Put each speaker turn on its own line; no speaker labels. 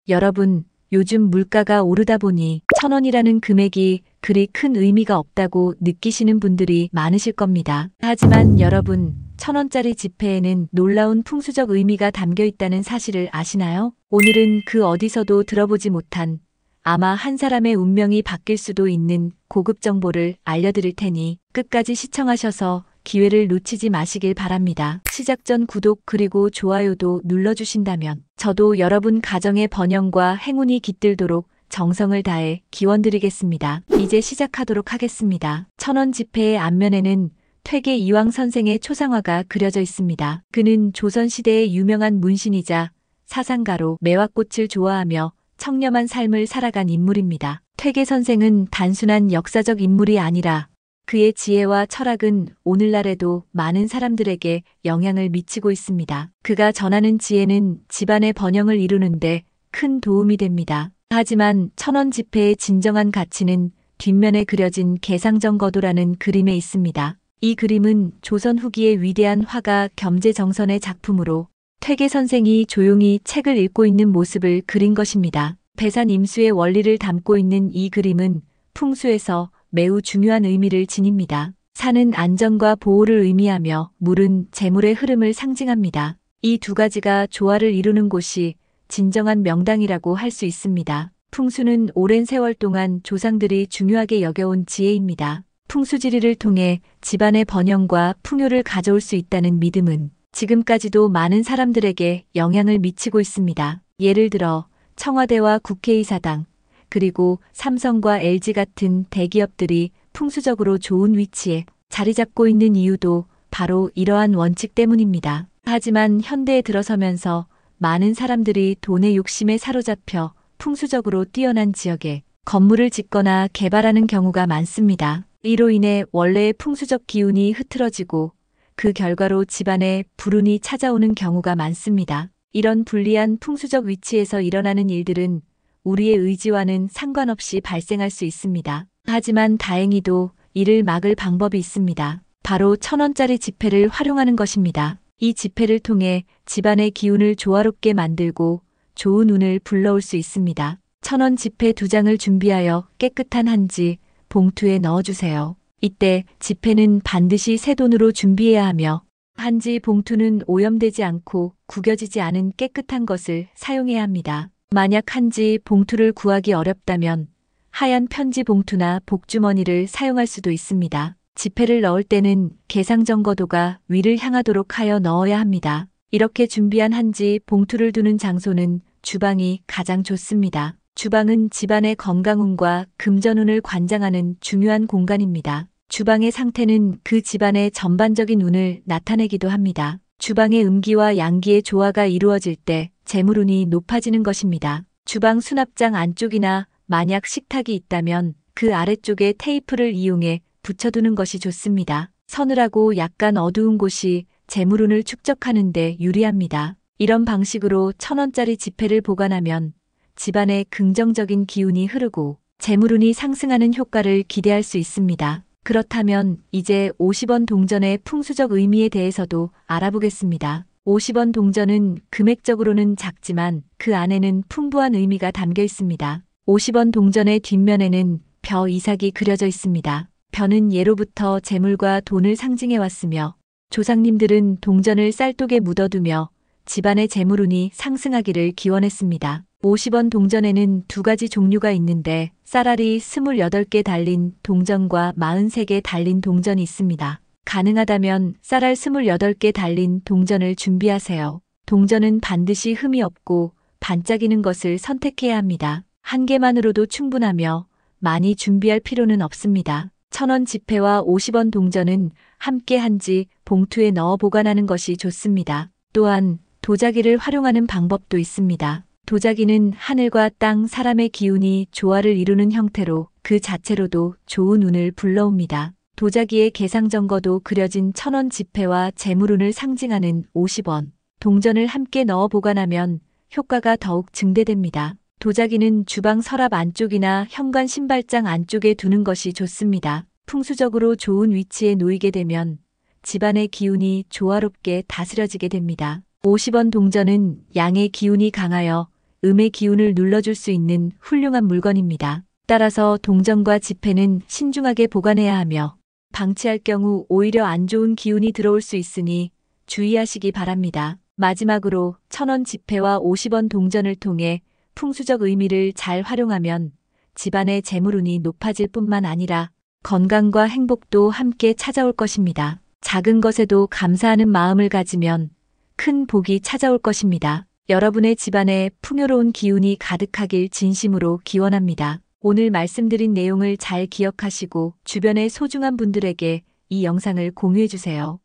여러분, 요즘 물가가 오르다 보니 1,000원이라는 금액이 그리 큰 의미가 없다고 느끼시는 분들이 많으실 겁니다. 하지만 여러분, 1,000원짜리 지폐에는 놀라운 풍수적 의미가 담겨 있다는 사실을 아시나요? 오늘은 그 어디서도 들어보지 못한, 아마 한 사람의 운명이 바뀔 수도 있는 고급 정보를 알려드릴 테니 끝까지 시청하셔서 기회를 놓치지 마시길 바랍니다. 시작 전 구독 그리고 좋아요도 눌러주신다면 저도 여러분 가정의 번영과 행운이 깃들도록 정성을 다해 기원드리겠습니다. 이제 시작하도록 하겠습니다. 1,000원 지폐의 앞면에는 퇴계 이황 선생의 초상화가 그려져 있습니다. 그는 조선시대의 유명한 문신이자 사상가로 매화꽃을 좋아하며 청렴한 삶을 살아간 인물입니다. 퇴계 선생은 단순한 역사적 인물이 아니라 그의 지혜와 철학은 오늘날에도 많은 사람들에게 영향을 미치고 있습니다. 그가 전하는 지혜는 집안의 번영을 이루는데 큰 도움이 됩니다. 하지만 1,000원 지폐의 진정한 가치는 뒷면에 그려진 개상정거도라는 그림에 있습니다. 이 그림은 조선 후기의 위대한 화가 겸재정선의 작품으로 퇴계 선생이 조용히 책을 읽고 있는 모습을 그린 것입니다. 배산임수의 원리를 담고 있는 이 그림은 풍수에서 매우 중요한 의미를 지닙니다. 산은 안정과 보호를 의미하며 물은 재물의 흐름을 상징합니다. 이 두 가지가 조화를 이루는 곳이 진정한 명당이라고 할 수 있습니다. 풍수는 오랜 세월 동안 조상들이 중요하게 여겨온 지혜입니다. 풍수지리를 통해 집안의 번영과 풍요를 가져올 수 있다는 믿음은 지금까지도 많은 사람들에게 영향을 미치고 있습니다. 예를 들어 청와대와 국회의사당, 그리고 삼성과 LG 같은 대기업들이 풍수적으로 좋은 위치에 자리 잡고 있는 이유도 바로 이러한 원칙 때문입니다. 하지만 현대에 들어서면서 많은 사람들이 돈의 욕심에 사로잡혀 풍수적으로 뛰어난 지역에 건물을 짓거나 개발하는 경우가 많습니다. 이로 인해 원래의 풍수적 기운이 흐트러지고 그 결과로 집안에 불운이 찾아오는 경우가 많습니다. 이런 불리한 풍수적 위치에서 일어나는 일들은 우리의 의지와는 상관없이 발생할 수 있습니다. 하지만 다행히도 이를 막을 방법이 있습니다. 바로 1,000원짜리 지폐를 활용하는 것입니다. 이 지폐를 통해 집안의 기운을 조화롭게 만들고 좋은 운을 불러올 수 있습니다. 1,000원 지폐 2장을 준비하여 깨끗한 한지 봉투에 넣어주세요. 이때 지폐는 반드시 새 돈으로 준비해야 하며 한지 봉투는 오염되지 않고 구겨지지 않은 깨끗한 것을 사용해야 합니다. 만약 한지 봉투를 구하기 어렵다면 하얀 편지 봉투나 복주머니를 사용할 수도 있습니다. 지폐를 넣을 때는 개상정거도가 위를 향하도록 하여 넣어야 합니다. 이렇게 준비한 한지 봉투를 두는 장소는 주방이 가장 좋습니다. 주방은 집안의 건강운과 금전운을 관장하는 중요한 공간입니다. 주방의 상태는 그 집안의 전반적인 운을 나타내기도 합니다. 주방의 음기와 양기의 조화가 이루어질 때 재물운이 높아지는 것입니다. 주방 수납장 안쪽이나 만약 식탁이 있다면 그 아래쪽에 테이프를 이용해 붙여두는 것이 좋습니다. 서늘하고 약간 어두운 곳이 재물운을 축적하는 데 유리합니다. 이런 방식으로 1,000원짜리 지폐를 보관하면 집안에 긍정적인 기운이 흐르고 재물운이 상승하는 효과를 기대할 수 있습니다. 그렇다면 이제 50원 동전의 풍수적 의미에 대해서도 알아보겠습니다. 50원 동전은 금액적으로는 작지만 그 안에는 풍부한 의미가 담겨 있습니다. 50원 동전의 뒷면에는 벼 이삭이 그려져 있습니다. 벼는 예로부터 재물과 돈을 상징해 왔으며 조상님들은 동전을 쌀독에 묻어두며 집안의 재물운이 상승하기를 기원했습니다. 50원 동전에는 두 가지 종류가 있는데 쌀알이 28개 달린 동전과 43개 달린 동전이 있습니다. 가능하다면 쌀알 28개 달린 동전을 준비하세요. 동전은 반드시 흠이 없고 반짝이는 것을 선택해야 합니다. 한 개만으로도 충분하며 많이 준비할 필요는 없습니다. 1,000원 지폐와 50원 동전은 함께 한지 봉투에 넣어 보관하는 것이 좋습니다. 또한 도자기를 활용하는 방법도 있습니다. 도자기는 하늘과 땅, 사람의 기운이 조화를 이루는 형태로 그 자체로도 좋은 운을 불러옵니다. 도자기의 개상정거도 그려진 1,000원 지폐와 재물운을 상징하는 50원 동전을 함께 넣어 보관하면 효과가 더욱 증대됩니다. 도자기는 주방 서랍 안쪽이나 현관 신발장 안쪽에 두는 것이 좋습니다. 풍수적으로 좋은 위치에 놓이게 되면 집안의 기운이 조화롭게 다스려지게 됩니다. 50원 동전은 양의 기운이 강하여 음의 기운을 눌러줄 수 있는 훌륭한 물건입니다. 따라서 동전과 지폐는 신중하게 보관해야 하며 방치할 경우 오히려 안 좋은 기운이 들어올 수 있으니 주의하시기 바랍니다. 마지막으로 1,000원 지폐와 50원 동전을 통해 풍수적 의미를 잘 활용하면 집안의 재물운이 높아질 뿐만 아니라 건강과 행복도 함께 찾아올 것입니다. 작은 것에도 감사하는 마음을 가지면 큰 복이 찾아올 것입니다. 여러분의 집안에 풍요로운 기운이 가득하길 진심으로 기원합니다. 오늘 말씀드린 내용을 잘 기억하시고 주변의 소중한 분들에게 이 영상을 공유해 주세요.